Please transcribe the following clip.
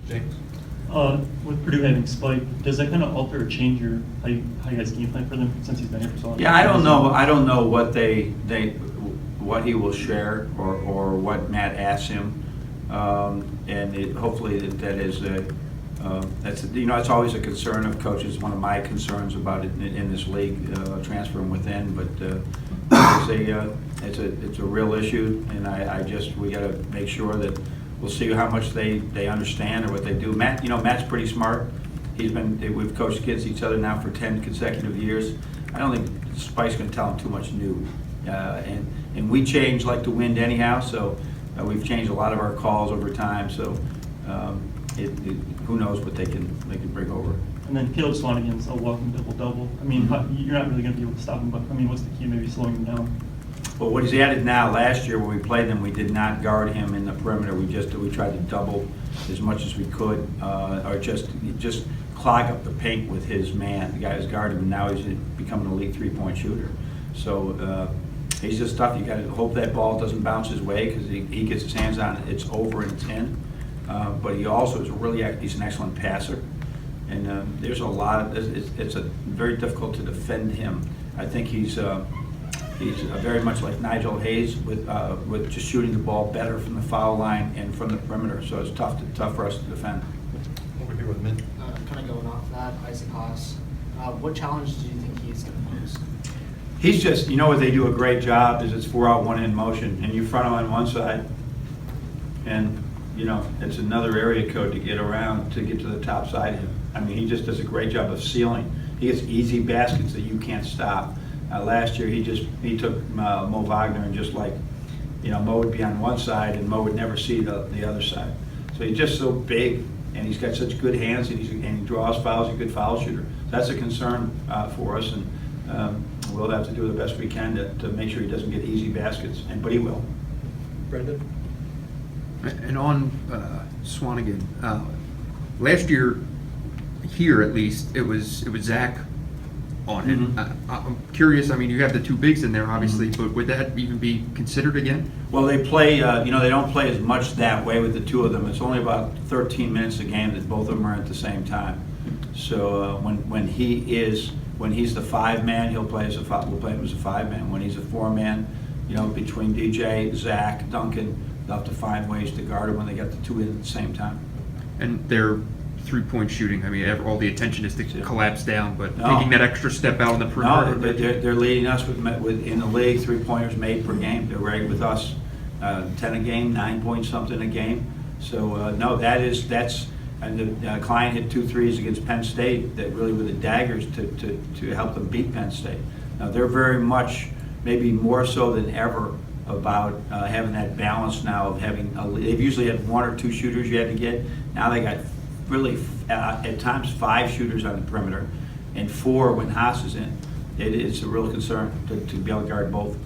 James? With Purdue having Spike, does that kind of alter or change how you guys game plan for them since he's been here for so long? Yeah, I don't know what what he will share or what Matt asks him, and hopefully that is that's it's always a concern of coaches. One of my concerns about it in this league, transferring within, but it's a real issue, and we got to make sure that we'll see how much they understand or what they do. Matt's pretty smart. We've coached against each other now for 10 consecutive years. I don't think Spike's going to tell him too much new. And we change like the wind anyhow, so we've changed a lot of our calls over time. So who knows what they can bring over. And then Caleb Swanigan's a walking double-double. I mean, you're not really going to be able to stop him, but I mean, what's the key? Maybe slowing him down. Well, what he's added now, last year when we played them, we did not guard him in the perimeter. We tried to double as much as we could, or just clog up the paint with his man. The guy who's guarding him now, he's becoming an elite three-point shooter. So he's just tough. You got to hope that ball doesn't bounce his way because he gets his hands on it, it's over and it's in. But he also is he's an excellent passer. And there's a lot of it's very difficult to defend him. I think he's very much like Nigel Hayes with just shooting the ball better from the foul line and from the perimeter. So it's tough for us to defend. Over here with Mint. Kind of going off that, Isaac Haas. What challenge do you think he's going to pose? He's just, what they do a great job is it's 4 out, 1 in motion, and you front him on one side, and it's another area code to get around to get to the top side of him. I mean, he just does a great job of sealing. He gets easy baskets that you can't stop. Last year, he took Mo Wagner and just Mo would be on one side and Mo would never see the other side. So he's just so big, and he's got such good hands, and he draws fouls. He's a good foul shooter. That's a concern for us, and we'll have to do the best we can to make sure he doesn't get easy baskets, but he will. Brendan? And on Swanigan, last year here at least it was Zach on it. Mm-hmm. I'm curious. I mean, you have the 2 bigs in there, obviously, but would that even be considered again? Well, they play. They don't play as much that way with the 2 of them. It's only about 13 minutes a game that both of them are at the same time. So when he's the 5-man, we'll play him as a 5-man. When he's a 4-man, between DJ, Zach, Duncan, they'll have to find ways to guard him when they get the 2 in at the same time. And their 3-point shooting, I mean, all the attention is to collapse down, but No. taking that extra step out on the perimeter. No, they're leading us with in the league 3-pointers made per game. They're right with us, 10 a game, 9 point something a game. So no, that's and the client hit 2 threes against Penn State that really were the daggers to help them beat Penn State. Now they're very much, maybe more so than ever, about having that balance now of having. They've usually had 1 or 2 shooters you had to get. Now they got really at times 5 shooters on the perimeter and 4 when Haas is in. It's a real concern to be able to guard both.